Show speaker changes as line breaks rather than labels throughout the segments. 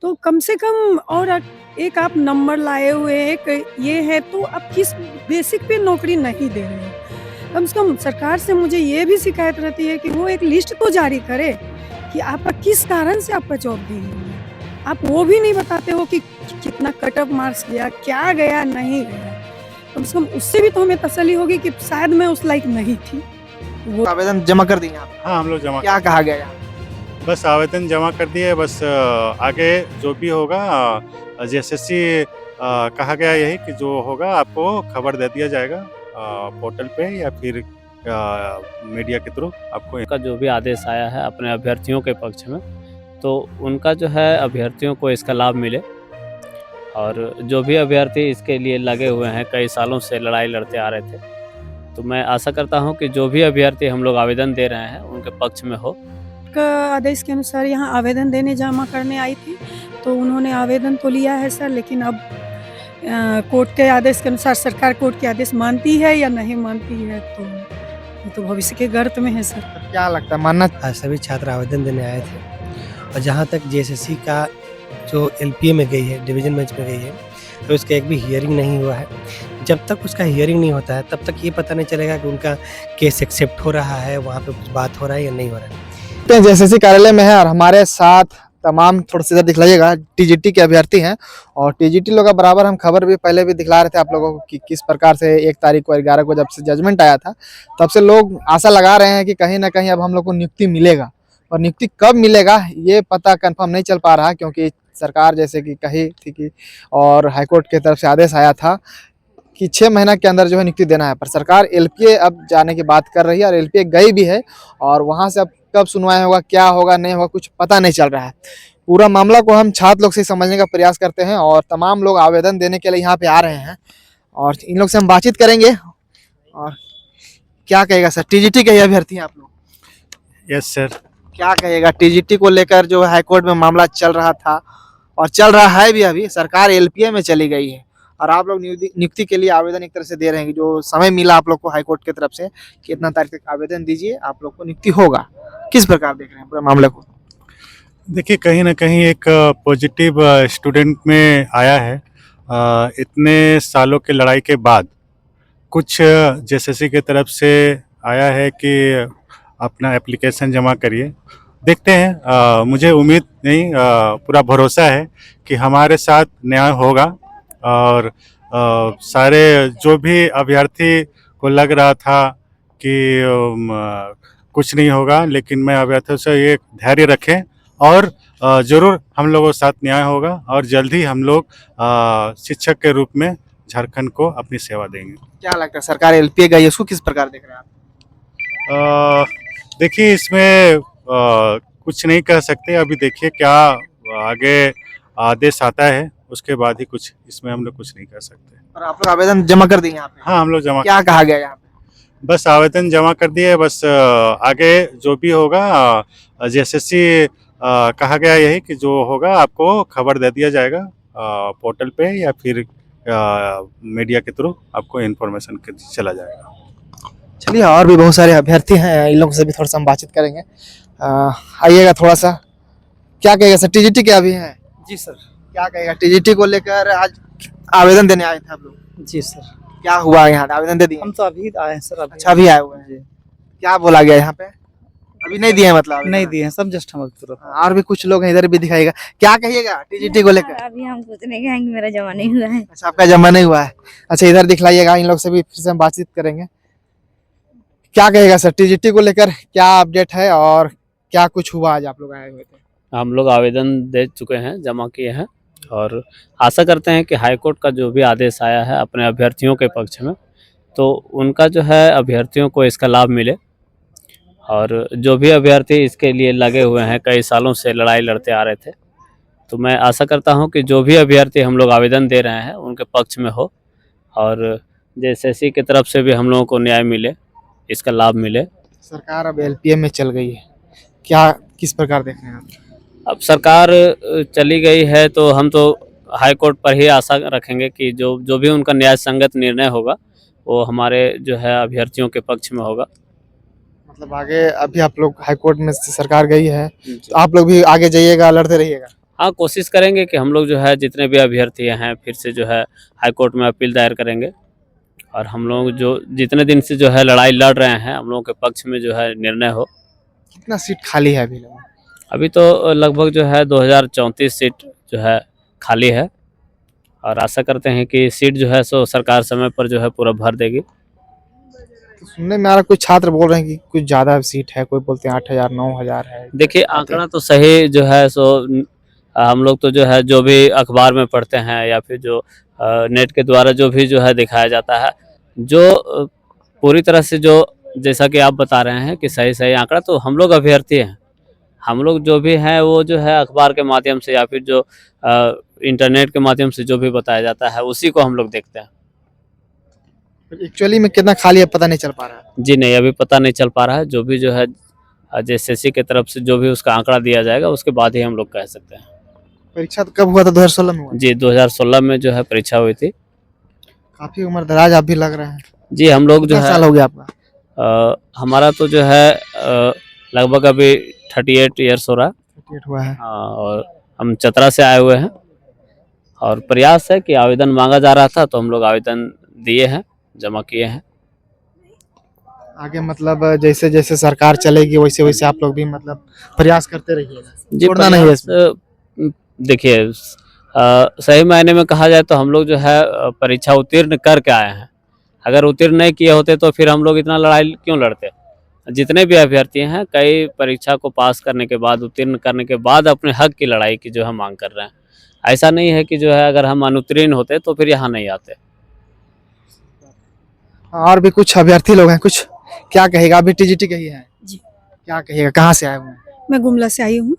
तो कम से कम और एक आप नंबर लाए हुए हैं, एक ये है तो आप किस बेसिक पे नौकरी नहीं दे रहे हैं। कम से कम सरकार से मुझे ये भी शिकायत रहती है कि वो एक लिस्ट तो जारी करे कि आपका किस कारण से आपका जॉब नहीं हुआ। आप वो भी नहीं बताते हो कि कितना कट ऑफ मार्क्स गया, क्या गया, नहीं गया। कम से कम उससे भी तो हमें तसल्ली होगी कि शायद मैं उस लायक नहीं थी। वो
आवेदन जमा कर दिए आप?
हाँ, हम लोग जमा
क्या कहा गया यहाँ?
बस आवेदन जमा कर दिए। बस आगे जो भी होगा जेएसएससी कहा गया यही कि जो होगा आपको खबर दे दिया जाएगा पोर्टल पे या फिर मीडिया के थ्रू आपको।
का जो भी आदेश आया है अपने अभ्यर्थियों के पक्ष में, तो उनका जो है अभ्यर्थियों को इसका लाभ मिले। और जो भी अभ्यर्थी इसके लिए लगे हुए हैं, कई सालों से लड़ाई लड़ते आ रहे थे, तो मैं आशा करता हूं कि जो भी अभ्यर्थी हम लोग आवेदन दे रहे हैं उनके पक्ष में हो।
का आदेश के अनुसार यहाँ आवेदन देने जमा करने आई थी, तो उन्होंने आवेदन तो लिया है सर, लेकिन अब कोर्ट के आदेश के अनुसार सरकार कोर्ट के आदेश मानती है या नहीं मानती है, तो ये तो भविष्य के गर्त में है सर।
क्या लगता है मानना?
आज सभी छात्र आवेदन देने आए थे और जहाँ तक जेएसएससी का जो एलपीए में गई है, डिवीजन बेंच में गई है, तो उसका एक भी हियरिंग नहीं हुआ है। जब तक उसका हियरिंग नहीं होता है तब तक ये पता नहीं चलेगा कि उनका केस एक्सेप्ट हो रहा है, वहाँ पे कुछ बात हो रहा है या नहीं हो रहा है।
जेएसएससी कार्यालय में है और हमारे साथ तमाम, थोड़ा सा इधर दिखलाइएगा, टीजीटी के अभ्यर्थी हैं। और टीजीटी लोग का बराबर हम खबर भी पहले भी दिखला रहे थे आप लोगों को कि किस प्रकार से 1 तारीख को 11 को जब से जजमेंट आया था, तब से लोग आशा लगा रहे हैं कि कहीं ना कहीं अब हम लोग को नियुक्ति मिलेगा। और नियुक्ति कब मिलेगा ये पता कंफर्म नहीं चल पा रहा, क्योंकि सरकार जैसे कि कही थी कि और हाईकोर्ट की तरफ से आदेश आया था कि 6 महीना के अंदर जो है नियुक्ति देना है, पर सरकार एलपीए अब जाने की बात कर रही है और एलपीए गई भी है। और वहां से अब कब सुनवाई होगा, क्या होगा, नहीं होगा, कुछ पता नहीं चल रहा है। पूरा मामला को हम छात्र लोग से समझने का प्रयास करते हैं और तमाम लोग आवेदन देने के लिए यहाँ पे आ रहे हैं और इन लोग से हम बातचीत करेंगे। और क्या कहेगा सर, टीजीटी के ही अभ्यर्थी हैं आप लोग?
Yes sir.
क्या कहेगा टीजीटी को लेकर, जो हाईकोर्ट में मामला चल रहा था और चल रहा है भी, अभी सरकार एलपीए में चली गई है और आप लोग नियुक्ति के लिए आवेदन एक तरह से दे रहे हैं। जो समय मिला आप लोग को हाईकोर्ट की तरफ से कि इतना तारीख तक आवेदन दीजिए, आप लोग को नियुक्ति होगा, किस प्रकार देख रहे हैं पूरे मामले को?
देखिए, कहीं ना कहीं एक पॉजिटिव स्टूडेंट में आया है। इतने सालों के लड़ाई के बाद कुछ जेएसएससी की तरफ से आया है कि अपना एप्लीकेशन जमा करिए। देखते हैं, मुझे उम्मीद नहीं, पूरा भरोसा है कि हमारे साथ न्याय होगा। और सारे जो भी अभ्यर्थी को लग रहा था कि कुछ नहीं होगा, लेकिन मैं अभ्यर्थियों से ये धैर्य रखें और ज़रूर हम लोगों के साथ न्याय होगा और जल्द ही हम लोग शिक्षक के रूप में झारखंड को अपनी सेवा देंगे।
क्या लगता है सरकार एलपीए गई, उसको किस प्रकार देख रहे हैं आप?
देखिए, इसमें कुछ नहीं कह सकते। अभी देखिए क्या आगे आदेश आता है, उसके बाद ही कुछ, इसमें हम लोग कुछ नहीं कर सकते।
और आप लोग आवेदन जमा कर दिए यहाँ पे?
हाँ, हम लोग जमा।
क्या कहा गया यहाँ पे?
बस आवेदन जमा कर दिए। बस आगे जो भी होगा जेएसएससी कहा गया यही कि जो होगा आपको खबर दे दिया जाएगा पोर्टल पे या फिर मीडिया के थ्रू आपको इन्फॉर्मेशन चला जाएगा।
चलिए, और भी बहुत सारे अभ्यर्थी हैं, इन लोगों से भी थोड़ा सा हम बातचीत करेंगे। आइएगा थोड़ा सा। क्या कहेगा सर, टीजीटी के अभी हैं?
जी सर।
क्या कहेगा टीजीटी को लेकर, आज आवेदन देने आए थे आप लोग?
जी सर।
क्या हुआ यहाँ, आवेदन दे दिए?
हम तो अभी आए हैं सर।
अच्छा, अभी आए हुए हैं। क्या बोला गया यहाँ पे? अभी नहीं दिए मतलब?
नहीं दिए हैं, सब जस्ट हम तुरंत।
और भी कुछ लोग हैं, इधर भी दिखाएगा। क्या कहिएगा टीजीटी को लेकर?
अभी हम कुछ नहीं कहेंगे, मेरा जमा नहीं हुआ है।
अच्छा, आपका जमा नहीं हुआ है। अच्छा, इधर दिखलाइएगा, इन लोग से भी फिर से हम बातचीत करेंगे। क्या कहेगा सर, टीजीटी को लेकर क्या अपडेट है और क्या कुछ हुआ आज आप लोग आए हुए थे?
हम लोग आवेदन दे चुके हैं, जमा किए हैं और आशा करते हैं कि हाईकोर्ट का जो भी आदेश आया है अपने अभ्यर्थियों के पक्ष में, तो उनका जो है अभ्यर्थियों को इसका लाभ मिले। और जो भी अभ्यर्थी इसके लिए लगे हुए हैं, कई सालों से लड़ाई लड़ते आ रहे थे, तो मैं आशा करता हूं कि जो भी अभ्यर्थी हम लोग आवेदन दे रहे हैं उनके पक्ष में हो और जेएसएससी की तरफ से भी हम लोगों को न्याय मिले, इसका लाभ मिले।
सरकार अब एलपीए में चल गई है, क्या किस प्रकार देख रहे हैं आप?
अब सरकार चली गई है तो हम तो हाईकोर्ट पर ही आशा रखेंगे कि जो भी उनका न्याय संगत निर्णय होगा वो हमारे जो है अभ्यर्थियों के पक्ष में होगा।
मतलब आगे अभी आप लोग हाईकोर्ट में से सरकार गई है, तो आप लोग भी आगे जाइएगा, लड़ते रहिएगा?
हाँ, कोशिश करेंगे कि हम लोग जो है जितने भी अभ्यर्थी हैं फिर से जो है हाई कोर्ट में अपील दायर करेंगे और हम लोग जो जितने दिन से जो है लड़ाई लड़ रहे हैं हम लोगों के पक्ष में जो है निर्णय हो।
कितना सीट खाली है अभी लोग?
अभी तो लगभग जो है 2034 सीट जो है खाली है और आशा करते हैं कि सीट जो है सो सरकार समय पर जो है पूरा भर देगी।
तो सुनने में आ रहा कुछ छात्र बोल रहे हैं कि कुछ ज्यादा सीट है, कोई बोलते हैं 8,000 9,000 है।
देखिए आंकड़ा तो सही जो है सो हम लोग तो जो है जो भी अखबार में पढ़ते हैं या फिर जो नेट के द्वारा जो भी जो है दिखाया जाता है जो पूरी तरह से जो जैसा कि आप बता रहे हैं कि सही सही आंकड़ा तो हम लोग अभ्यर्थी हैं, हम लोग जो भी हैं वो जो है अखबार के माध्यम से या फिर जो इंटरनेट के माध्यम से जो भी बताया जाता है उसी को हम लोग देखते हैं।
एक्चुअली में कितना खाली है पता नहीं चल पा रहा है।
जी नहीं, अभी पता नहीं चल पा रहा है, जो भी जो है जेएसएससी की तरफ से जो भी उसका आंकड़ा दिया जाएगा उसके बाद ही हम लोग कह सकते हैं।
परीक्षा तो कब हुआ था? 2016 में हुआ?
जी 2016 में जो है परीक्षा हुई थी।
काफी उम्र दराज आप भी लग रहे हैं।
जी हम लोग जो
कितना
है
साल हो गया आपका?
हमारा तो जो है लगभग अभी 38 ईयर्स हो रहा है।
38 हुआ है।
और हम चतरा से आए हुए हैं और प्रयास है कि आवेदन मांगा जा रहा था तो हम लोग आवेदन दिए हैं, जमा किए हैं।
आगे मतलब जैसे जैसे सरकार चलेगी वैसे वैसे आप लोग भी मतलब प्रयास करते रहिएगा,
जी
छोड़ना नहीं है इसमें।
देखिए सही मायने में कहा जाए तो हम लोग जो है परीक्षा उत्तीर्ण करके आए हैं। अगर उत्तीर्ण नहीं किए होते तो फिर हम लोग इतना लड़ाई क्यों लड़ते। जितने भी अभ्यर्थी हैं कई परीक्षा को पास करने के बाद उत्तीर्ण करने के बाद अपने हक की लड़ाई की जो है मांग कर रहे हैं। ऐसा नहीं है कि जो है अगर हम अनुत्तीर्ण होते तो फिर यहाँ नहीं आते।
और भी कुछ अभ्यर्थी लोग हैं, कुछ क्या कहेगा? अभी टीजीटी के ही है
जी।
क्या कहेगा? कहाँ से आए हुए हैं?
मैं गुमला से आई हूँ।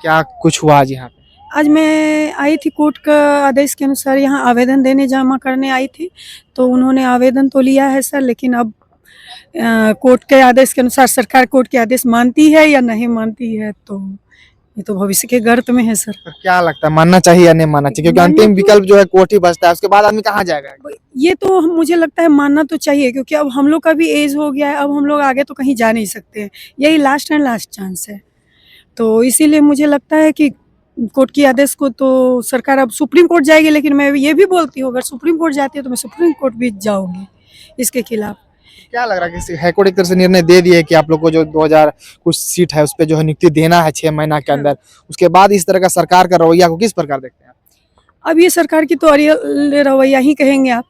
क्या कुछ हुआ आज यहाँ पे?
आज मैं आई थी कोर्ट का आदेश के अनुसार यहाँ आवेदन देने जमा करने आई थी, तो उन्होंने आवेदन तो लिया है सर, लेकिन अब कोर्ट के आदेश के अनुसार सरकार कोर्ट के आदेश मानती है या नहीं मानती है, तो ये तो भविष्य के गर्त में है सर।
तो क्या लगता है मानना चाहिए या नहीं मानना चाहिए? क्योंकि अंतिम विकल्प जो है कोर्ट ही बचता है, उसके बाद आदमी कहाँ जाएगा?
ये तो मुझे लगता है मानना तो चाहिए, क्योंकि अब हम लोग का भी एज हो गया है, अब हम लोग आगे तो कहीं जा नहीं सकते हैं, यही लास्ट एंड लास्ट चांस है। तो इसीलिए मुझे लगता है कि कोर्ट की आदेश को तो सरकार अब सुप्रीम कोर्ट जाएगी, लेकिन मैं ये भी बोलती हूँ अगर सुप्रीम कोर्ट जाती है तो मैं सुप्रीम कोर्ट भी जाऊँगी इसके खिलाफ।
क्या लग रहा है कि हाईकोर्ट एक तरह से निर्णय दे दिए कि आप लोग को जो 2000 कुछ सीट है उस पर जो है नियुक्ति देना है 6 महीना के अंदर, उसके बाद इस तरह का सरकार का रवैया को किस प्रकार देखते हैं?
अब ये सरकार की तो अड़ियल रवैया ही कहेंगे आप,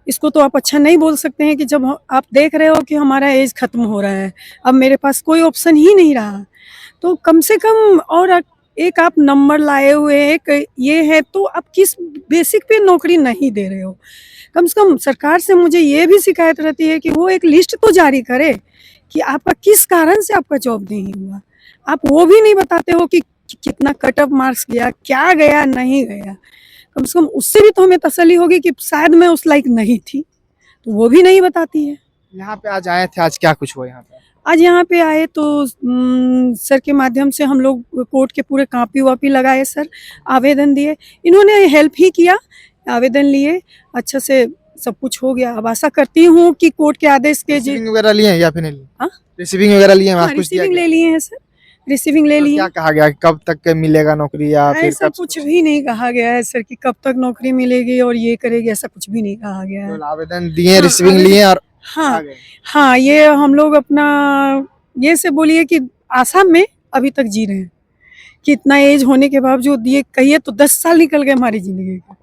इसको तो आप अच्छा नहीं बोल सकते हैं कि जब आप देख रहे हो कि हमारा एज खत्म हो रहा है, अब मेरे पास कोई ऑप्शन ही नहीं रहा, तो कम से कम और एक आप नंबर लाए हुए एक ये है, तो आप किस बेसिक पे नौकरी नहीं दे रहे हो? कम से कम सरकार से मुझे ये भी शिकायत रहती है कि वो एक लिस्ट तो जारी करे कि आपका किस कारण से आपका जॉब नहीं हुआ। आप वो भी नहीं बताते हो कि कितना कट ऑफ मार्क्स गया, क्या गया, नहीं गया। कम से कम उससे भी तो हमें तसल्ली होगी कि शायद मैं उस लायक नहीं थी, तो वो भी नहीं बताती है।
यहाँ पे आज आए थे, आज क्या कुछ हुआ यहाँ पे?
आज यहाँ पे आए तो सर के माध्यम से हम लोग कोर्ट के पूरे कापी वापी लगाए सर, आवेदन दिए, इन्होंने हेल्प ही किया, आवेदन लिए, अच्छा से सब कुछ हो गया। अब आशा करती हूँ कि कोर्ट के आदेश के
रिसीविंग वगैरह लिए हैं या फिर नहीं लिए?
हाँ?
रिसीविंग वगैरह लिए हैं? आज कुछ दिया
रिसीविंग
गया?
ले लिए हैं सर, रिसीविंग ले
और
लिए।
क्या कहा गया कि कब तक मिलेगा नौकरी या फिर
ऐसा
कब?
कुछ भी नहीं कहा गया है सर कि कब तक नौकरी मिलेगी और ये करेगी, ऐसा कुछ भी नहीं कहा गया है।
तो आवेदन दिए,
हाँ,
रिसीविंग
आवेदन-
लिए और आ
हाँ
गए।
हाँ, ये हम लोग अपना ये से बोलिए कि आसाम में अभी तक जी रहे हैं कि इतना एज होने के बावजूद, ये कहिए तो 10 साल निकल गए हमारी ज़िंदगी के।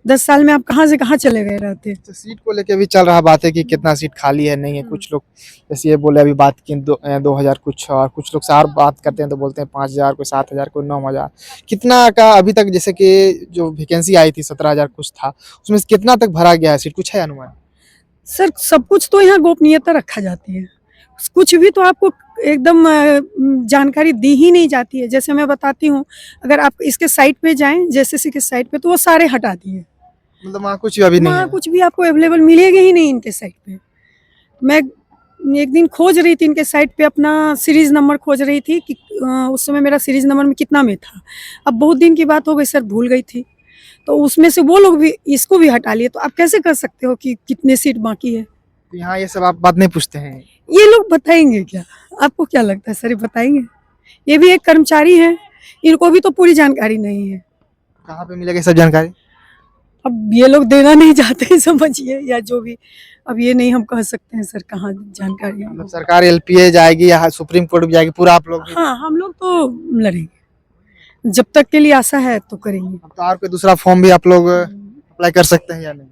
10 साल में आप कहाँ से कहाँ चले गए रहते।
तो सीट को लेके भी चल रहा बात है कि कितना सीट खाली है, नहीं है। कुछ लोग जैसे ये बोले अभी बात की 2000 कुछ, और कुछ लोग से और बात करते हैं तो बोलते हैं 5000, कोई 7000, कोई 9000। कितना का अभी तक जैसे कि जो वैकेंसी आई थी 17000 कुछ था, उसमें से कितना तक भरा गया है सीट, कुछ है अनुमान?
सर सब कुछ तो यहाँ गोपनीयता रखा जाती है, कुछ भी तो आपको एकदम जानकारी दी ही नहीं जाती है। जैसे मैं बताती हूँ, अगर आप इसके साइट पे जाएं, जेएसएससी के साइट पे, तो वो सारे हटा दिए,
मतलब वहाँ कुछ अभी नहीं
वहाँ
है।
कुछ भी आपको अवेलेबल मिलेगा ही नहीं इनके साइट पे। मैं एक दिन खोज रही थी इनके साइट पे, अपना सीरीज नंबर खोज रही थी कि उस समय मेरा सीरीज नंबर में कितना में था। अब बहुत दिन की बात हो गई सर, भूल गई थी, तो उसमें से वो लोग भी इसको भी हटा लिए। तो आप कैसे कर सकते हो कि कितने सीट बाकी है?
तो यहाँ ये सब आप बात नहीं पूछते हैं?
ये लोग बताएंगे क्या? आपको क्या लगता है सर, ये बताएंगे? ये भी एक कर्मचारी हैं, इनको भी तो पूरी जानकारी नहीं है।
कहाँ पे मिलेगी सब जानकारी?
अब ये लोग देना नहीं चाहते समझिए, या जो भी, अब ये नहीं हम कह सकते हैं सर कहाँ जानकारी है।
मतलब सरकार एलपीए जाएगी या सुप्रीम कोर्ट भी जाएगी, पूरा आप लोग भी?
हाँ, हम लोग तो लड़ेंगे, जब तक के लिए आशा है तो करेंगे।
अब तो और कोई दूसरा फॉर्म भी आप लोग अप्लाई कर सकते हैं या नहीं?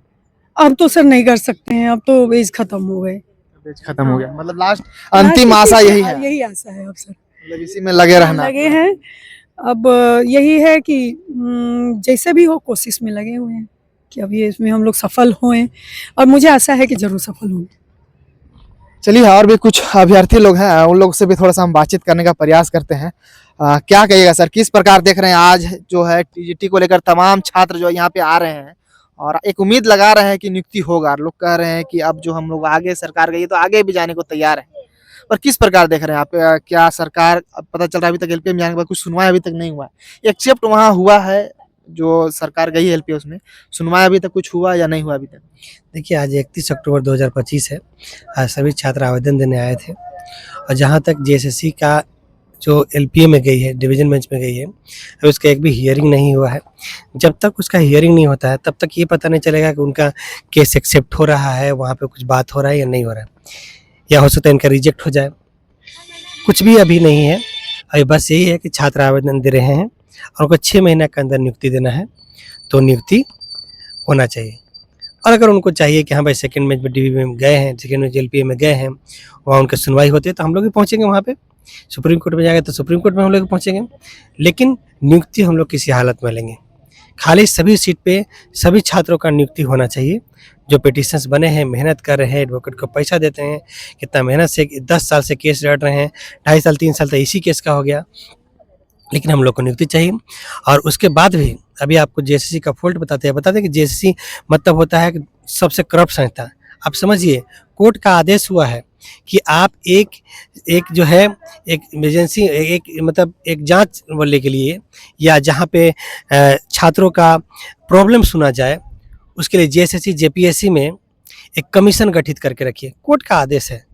अब तो सर नहीं कर सकते हैं, अब तो एज खत्म हो गए।
बैच खत्म हो गया, मतलब लास्ट अंतिम आशा यही है,
यही आशा है अब सर,
मतलब इसी में लगे रहना।
लगे हैं। अब यही है कि जैसे भी हो कोशिश में लगे हुए हैं कि अब ये इसमें हम लोग सफल हों, और मुझे आशा है कि जरूर सफल होंगे।
चलिए, और भी कुछ अभ्यर्थी लोग हैं, उन लोग से भी थोड़ा सा हम बातचीत करने का प्रयास करते हैं। क्या कहिएगा सर, किस प्रकार देख रहे हैं आज जो है टीजीटी को लेकर तमाम छात्र जो यहाँ पे आ रहे हैं और एक उम्मीद लगा रहे हैं कि नियुक्ति होगा, लोग कह रहे हैं कि अब जो हम लोग आगे सरकार गई तो आगे भी जाने को तैयार है, पर किस प्रकार देख रहे हैं आप? क्या सरकार, अब पता चल रहा है अभी तक एलपीए में जाने के बाद कुछ सुनवाई अभी तक नहीं हुआ है, एक्सेप्ट वहाँ हुआ है जो सरकार गई है एलपीए, उसमें सुनवाई अभी तक कुछ हुआ या नहीं हुआ अभी तक?
देखिए, आज 31 अक्टूबर 2025 है। आज सभी छात्र आवेदन देने आए थे, और जहाँ तक जेएसएससी का जो एलपीए में गई है, डिवीजन बेंच में गई है, अभी उसका एक भी हियरिंग नहीं हुआ है। जब तक उसका हियरिंग नहीं होता है तब तक ये पता नहीं चलेगा कि उनका केस एक्सेप्ट हो रहा है, वहाँ पे कुछ बात हो रहा है या नहीं हो रहा है, या हो सकता है इनका रिजेक्ट हो जाए। कुछ भी अभी नहीं है, अभी बस यही है कि छात्र आवेदन दे रहे हैं और उनको 6 महीने के अंदर नियुक्ति देना है, तो नियुक्ति होना चाहिए। और अगर उनको चाहिए कि हाँ भाई सेकंड बेंच में डीबी में गए हैं, सेकंड बेंच एलपीए में गए हैं, वहाँ उनकी सुनवाई होती है, तो हम लोग भी पहुँचेंगे वहाँ पे। सुप्रीम कोर्ट में जाएंगे तो सुप्रीम कोर्ट में हम लोग पहुँचेंगे, लेकिन नियुक्ति हम लोग किसी हालत में लेंगे। खाली सभी सीट पे सभी छात्रों का नियुक्ति होना चाहिए। जो पिटिशंस बने हैं, मेहनत कर रहे हैं, एडवोकेट को पैसा देते हैं, कितना मेहनत से 10 साल से केस लड़ रहे हैं, 2.5 साल 3 साल तक इसी केस का हो गया, लेकिन हम लोग को नियुक्ति चाहिए। और उसके बाद भी अभी आपको जेएसएससी का फॉल्ट बताते हैं कि जेएसएससी मतलब होता है कि सबसे करप्ट संस्था। आप समझिए, कोर्ट का आदेश हुआ है कि आप एक जो है एक इमरजेंसी मतलब एक जांच बोलने के लिए, या जहां पे छात्रों का प्रॉब्लम सुना जाए, उसके लिए जेएसएससी जेपीएससी में एक कमीशन गठित करके रखिए। कोर्ट का आदेश है,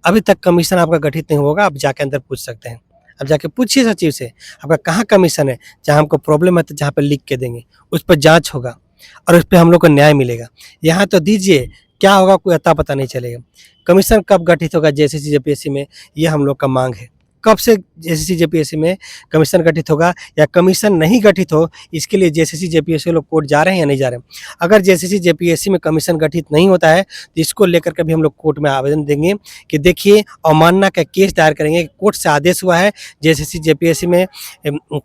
अभी तक कमीशन आपका गठित नहीं होगा। आप जाके अंदर पूछ सकते हैं, अब जाके पूछिए सचिव से आपका कहाँ कमीशन है, जहाँ हमको प्रॉब्लम है तो जहाँ पे लिख के देंगे, उस पर जांच होगा और उस पर हम लोग को न्याय मिलेगा। यहाँ तो दीजिए, क्या होगा कोई अता पता नहीं चलेगा। कमीशन कब गठित होगा जेएसएससी जेपीएससी में, ये हम लोग का मांग है। कब से जेएसएससी जेपीएससी में कमीशन गठित होगा या कमीशन नहीं गठित हो, इसके लिए जेएसएससी जेपीएससी लोग कोर्ट जा रहे हैं या नहीं जा रहे हैं। अगर जेएसएससी जेपीएससी में कमीशन गठित नहीं होता है तो इसको लेकर के भी हम लोग कोर्ट में आवेदन देंगे कि देखिए, अवमानना का केस दायर करेंगे। कोर्ट से आदेश हुआ है जेएसएससी जेपीएससी में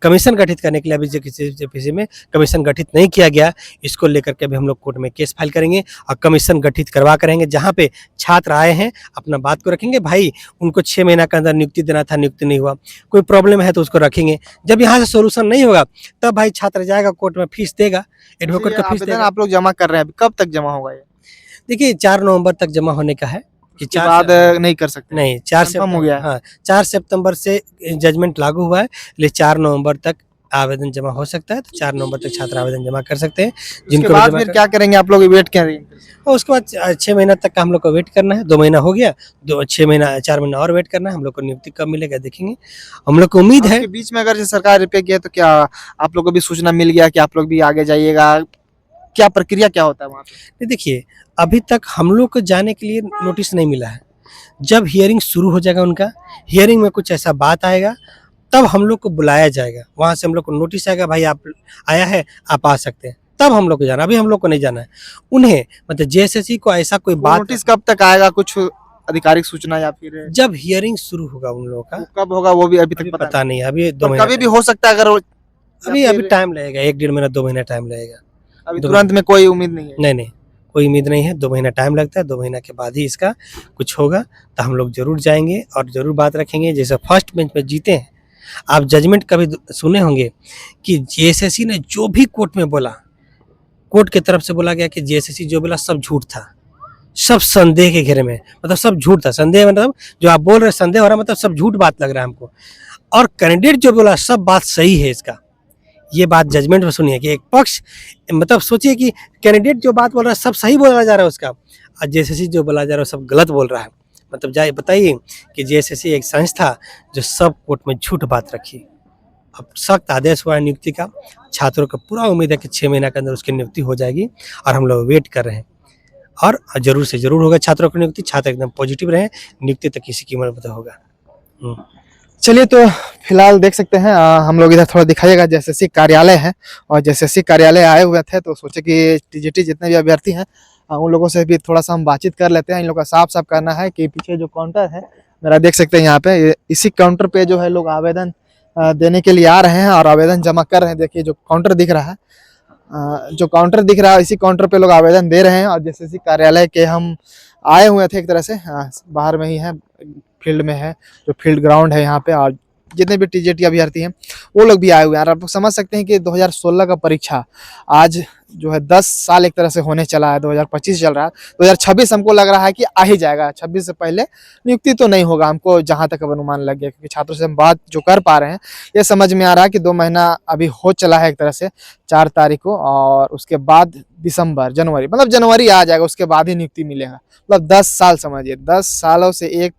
कमीशन गठित करने के लिए, अभी जेपीएससी में कमीशन गठित नहीं किया गया, इसको लेकर के भी हम लोग कोर्ट में केस फाइल करेंगे और कमीशन गठित करवा करेंगे। जहाँ पे छात्र आए हैं अपना बात को रखेंगे, भाई उनको 6 महीना के अंदर नियुक्ति देना था, नियुक्ति नहीं हुआ, कोई प्रॉब्लम है तो उसको रखेंगे। जब यहाँ से सोल्यूशन नहीं होगा तब भाई छात्र जाएगा कोर्ट में, फीस देगा, एडवोकेट का फीस देगा।
आप लोग जमा कर रहे हैं, कब तक जमा होगा ये?
देखिए 4 नवंबर तक जमा होने का है कि 4
बाद नहीं कर सकते?
नहीं, 4
Confirm हो गया है?
हाँ, 4 सितंबर से जजमेंट लागू हुआ है, इसलिए 4 नवंबर तक आवेदन जमा हो सकता है। तो 4 नवंबर तक छात्र आवेदन जमा कर सकते हैं।
जिनके बाद फिर क्या करेंगे आप लोग, वेट करेंगे?
और उसके बाद 6 महीना तक का हम लोग को वेट करना है। 2 महीना हो गया, 6 महीना 4 महीना और वेट करना है। हम लोग को नियुक्ति कब मिलेगा देखेंगे। हम लोग को उम्मीद है।
बीच में अगर सरकार रिपेयर किया तो क्या आप लोग को भी सूचना मिल गया कि आप लोग भी आगे जाइएगा? क्या प्रक्रिया क्या होता है वहाँ पे?
देखिए, अभी तक हम लोग को जाने के लिए नोटिस नहीं मिला है। जब हियरिंग शुरू हो जाएगा, उनका हियरिंग में कुछ ऐसा बात आएगा, तब हम लोग को बुलाया जाएगा। वहाँ से हम लोग को नोटिस आएगा, भाई आप आया है, आप आ सकते हैं, तब हम लोग को जाना। अभी हम लोग को नहीं जाना है। उन्हें मतलब जेएसएससी को ऐसा कोई बात,
नोटिस कब तक आएगा, कुछ आधिकारिक सूचना या फिर
जब हियरिंग शुरू होगा उन लोगों का,
कब होगा वो भी अभी तक
पता नहीं। अभी 2
नहीं।
महीना
कभी भी हो सकता है, अगर
अभी टाइम लगेगा, 1-1.5 महीना 2 महीना टाइम लगेगा।
अभी तुरंत में कोई उम्मीद नहीं है?
नहीं, कोई उम्मीद नहीं है। 2 महीना टाइम लगता है, 2 महीना के बाद ही इसका कुछ होगा, तो हम लोग जरूर जाएंगे और जरूर बात रखेंगे। जैसे फर्स्ट बेंच पे जीते हैं, आप जजमेंट कभी सुने होंगे कि जेएसएससी ने जो भी कोर्ट में बोला, कोर्ट की तरफ से बोला गया कि जेएसएससी जो बोला सब झूठ था, सब संदेह के घेरे में, मतलब सब झूठ था। संदेह मतलब जो आप बोल रहे संदेह हो रहा, मतलब सब झूठ बात लग रहा है हमको। और कैंडिडेट जो बोला सब बात सही है इसका। ये बात जजमेंट में सुनिए कि एक पक्ष, मतलब सोचिए कि कैंडिडेट जो बात बोल रहा है सब सही बोला जा रहा है उसका, और जेएसएससी जो बोला जा रहा है सब गलत बोल रहा है। मतलब जाए बताइए कि जेएसएससी एक संस्था जो सब कोर्ट में झूठ बात रखी अब सख्त आदेश हुआ है नियुक्ति का। छात्रों को पूरा उम्मीद है कि 6 महीने के अंदर उसकी नियुक्ति हो जाएगी और हम लोग वेट कर रहे हैं और ज़रूर से ज़रूर होगा छात्रों की नियुक्ति। छात्र एकदम पॉजिटिव रहे, नियुक्ति तक किसी कीमत पर होगा।
चलिए, तो फिलहाल देख सकते हैं हम लोग इधर थोड़ा दिखाइएगा। जेएसएससी कार्यालय है और जेएसएससी कार्यालय आए हुए थे तो सोचे कि टीजीटी जितने भी अभ्यर्थी हैं उन लोगों से भी थोड़ा सा हम बातचीत कर लेते हैं। इन लोग का साफ करना है कि पीछे जो काउंटर है मेरा देख सकते हैं यहाँ पे, इसी काउंटर पे जो है लोग आवेदन देने के लिए आ रहे हैं और आवेदन जमा कर रहे हैं। देखिए जो काउंटर दिख रहा है, इसी काउंटर पे लोग आवेदन दे रहे हैं। और जेएसएससी कार्यालय के हम आए हुए थे एक तरह से, बाहर में ही है, फील्ड में है, जो फील्ड ग्राउंड है यहाँ पे। और जितने भी टीजीटी अभ्यर्थी हैं वो लोग भी आए हुए हैं। और आप लोग समझ सकते हैं कि 2016 का परीक्षा आज जो है 10 साल एक तरह से होने चला है, 2025 चल रहा है, 2026 हमको लग रहा है कि आ ही जाएगा। 26 से पहले नियुक्ति तो नहीं होगा, हमको जहां तक अब अनुमान लग गया, क्योंकि छात्रों से हम बात जो कर पा रहे हैं ये समझ में आ रहा है कि 2 महीना अभी हो चला है एक तरह से, 4 तारीख को, और उसके बाद दिसंबर, जनवरी, मतलब जनवरी आ जाएगा, उसके बाद ही नियुक्ति मिलेगा। मतलब 10 साल समझिए, 10 सालों से एक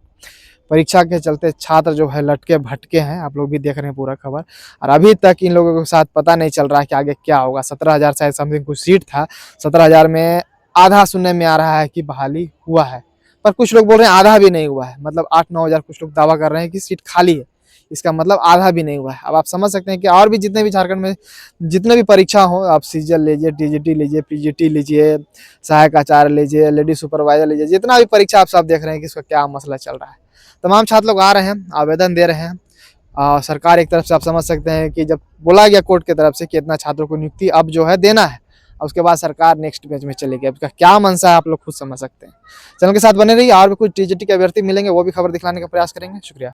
परीक्षा के चलते छात्र जो है लटके भटके हैं। आप लोग भी देख रहे हैं पूरा खबर, और अभी तक इन लोगों के साथ पता नहीं चल रहा है कि आगे क्या होगा। 17,000 शायद समथिंग कुछ सीट था, 17,000 में आधा सुनने में आ रहा है कि बहाली हुआ है, पर कुछ लोग बोल रहे हैं आधा भी नहीं हुआ है, मतलब 8-9 हज़ार कुछ लोग दावा कर रहे हैं कि सीट खाली है, इसका मतलब आधा भी नहीं हुआ है। अब आप समझ सकते हैं कि और भी जितने भी झारखंड में जितने भी परीक्षा हो, आप सीजीएल लीजिए, टीजीटी लीजिए, पीजीटी लीजिए, सहायक आचार्य लीजिए, लेडी सुपरवाइजर लीजिए, जितना भी परीक्षा आप सब देख रहे हैं कि इसका क्या मसला चल रहा है। तमाम छात्र लोग आ रहे हैं, आवेदन दे रहे हैं। सरकार एक तरफ से आप समझ सकते हैं कि जब बोला गया कोर्ट की तरफ से कि इतना छात्रों को नियुक्ति अब जो है देना है, उसके बाद सरकार नेक्स्ट पेज में चलेगी। अब इसका क्या मंशा है आप लोग खुद समझ सकते हैं। चैनल के साथ बने रहिए, और भी कुछ टीजीटी के अभ्यर्थी मिलेंगे वो भी खबर दिखलाने का प्रयास करेंगे। शुक्रिया।